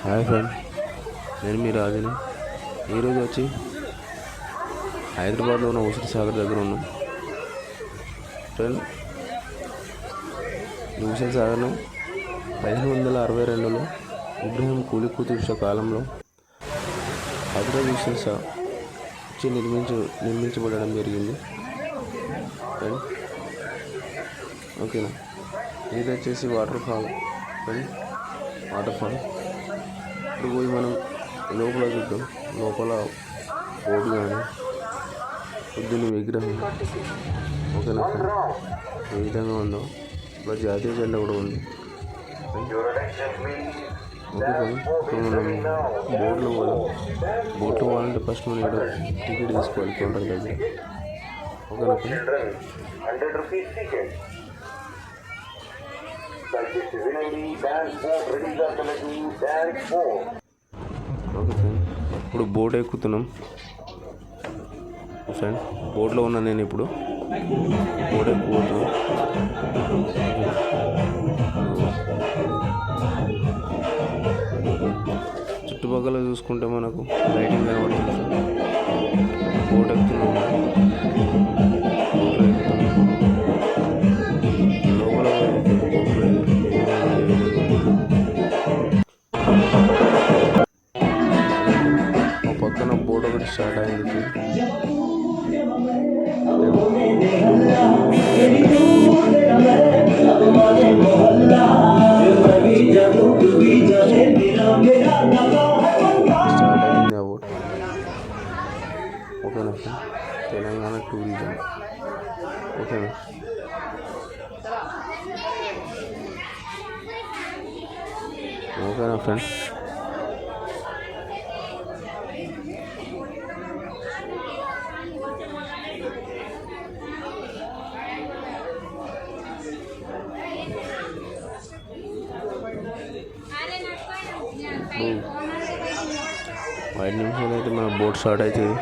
Hi friend, నేను మీ రాజుని. ఈరోజు వచ్చి హైదరాబాద్లో ఉన్న హుస్సేన్ సాగర్ దగ్గర ఉన్నాం. ఫ్రెండ్, ఈ హుస్సేన్ సాగర్ను 1562లో ఇబ్రహీం కూలీ కుతుబ్ కాలంలో హైదరాబాద్ హుస్సేన్ షా వచ్చి నిర్మించబడడం జరిగింది. ఫ్రెండ్, ఓకేనా. ఇది వచ్చేసి water fall. Friend, water fall ఇప్పుడు పోయి మనం లోపల చూద్దాం. లోపల బోర్డు కానీ బుద్ధుని విగ్రహం, ఓకేనా ఫ్రెండ్, ఏ విధంగా ఉందో. ఇప్పుడు జాతీయ జెండా కూడా ఉంది. ఓకే ఫ్రెండ్, ఇప్పుడు మనం బోట్లో పోవాలంటే ఫస్ట్ మనం ఇక్కడ టికెట్ తీసుకోవాలి కౌంటర్ దగ్గర. ఓకేనా ఫ్రెండ్. ఓకే ఫ్రెండ్, ఇప్పుడు బోట్ ఎక్కుతున్నాం. ఫ్రెండ్, బోట్లో ఉన్నా నేను ఇప్పుడు. బోట్ ఎక్కుతున్నాం. చుట్టుపక్కల చూసుకుంటే మనకు లైటింగ్ కనబడుతుంది. బోట్ ఎక్కుతున్నాం. బోట్లో ఎక్కుతున్నాం. లోపల పక్కన బోట్ ఒకటి స్టార్ట్ అయింది. ఓకేనా ఫ్రెండ్, తెలంగాణ టూరిజం. ఓకేనా. ఓకేనా ఫ్రెండ్. ఇప్పుడు 5 నిమిషాలు అయితే మన బోట్ స్టార్ట్ అవుతుంది.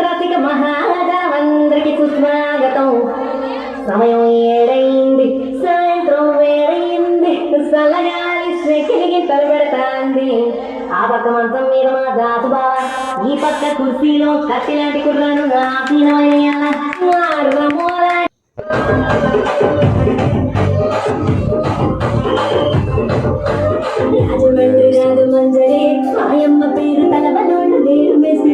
రసిక మహారాజావందరికి సుస్వాగతం. సమయం ఏడైంది, సాయంత్రం వేడైంది, చల్లగాలి శ్రీకిలికి తలబెడతాంది. ఆ పక్క మంచం మీద మా దాసు బావ, ఈ పక్క కుర్చీలో కత్తిలాంటి కుర్రాను ఆసీనమైన రాజు మంజరి మాయమ్మ పేరు తలవనోడు లేరు మెసి.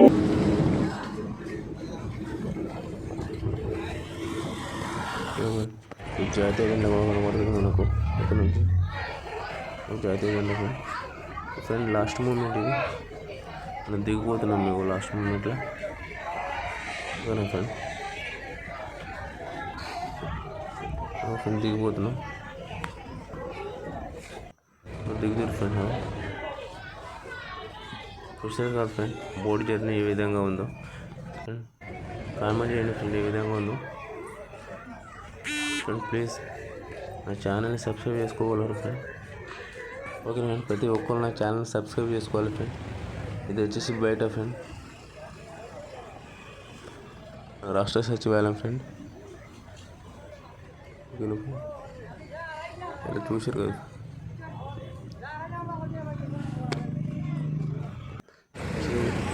జాతీయ జెండా కూడా కనబడుతుంది మనకు ఇక్కడ నుంచి. జాతీయ జెండా ఫ్రెండ్ లాస్ట్ మూమెంట్ ఇది, మనం దిగిపోతున్నాం మీకు లాస్ట్ మూమెంట్లో ఓకేనా ఫ్రెండ్. ఫ్రెండ్ దిగిపోతున్నాం, దిగుతారు ఫ్రెండ్. చూసారు కాదు ఫ్రెండ్ బోట్ జర్నీ ఏ విధంగా ఉందో ఫ్రెండ్, కామెంట్ చేయండి ఫ్రెండ్ ఏ విధంగా ఉందో ఫ్రెండ్. ప్లీజ్ నా ఛానల్ని సబ్స్క్రైబ్ చేసుకోగలరు ఫ్రెండ్. ఓకే ఫ్రెండ్, ప్రతి ఒక్కరు నా ఛానల్ని సబ్స్క్రైబ్ చేసుకోవాలి ఫ్రెండ్. ఇది వచ్చేసి బయట ఫ్రెండ్ రాష్ట్ర సచివాలయం ఫ్రెండ్. ఓకేనా ఇలా చూసారు కదా.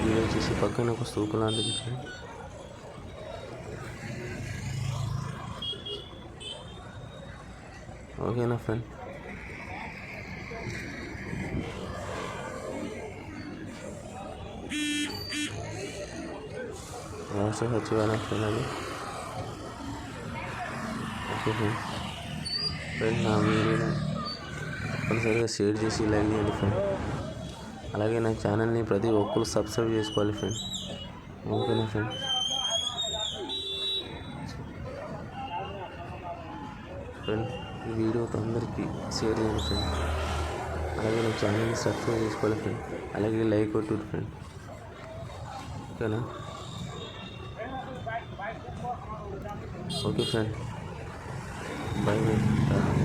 ఇది వచ్చేసి పక్కన ఒక స్తూపం లాంటిది ఫ్రెండ్. ఓకేనా ఫ్రెండ్. రాష్ట్ర సచివాలయం ఫ్రెండ్ అది. Okay friend. ఫ్రెండ్ నా వీడియోని తప్పనిసరిగా షేర్ చేసి లైక్ చేయండి ఫ్రెండ్. అలాగే నా ఛానల్ని ప్రతి ఒక్కరు సబ్స్క్రైబ్ చేసుకోవాలి ఫ్రెండ్. ఓకేనా ఫ్రెండ్. ఫ్రెండ్ ఈ వీడియోతో అందరికీ షేర్ చేయండి ఫ్రెండ్. అలాగే నా ఛానల్ని సబ్స్క్రైబ్ చేసుకోవాలి ఫ్రెండ్. అలాగే లైక్ కొట్టు ఫ్రెండ్. ఓకేనా. Okay friend, bye bye.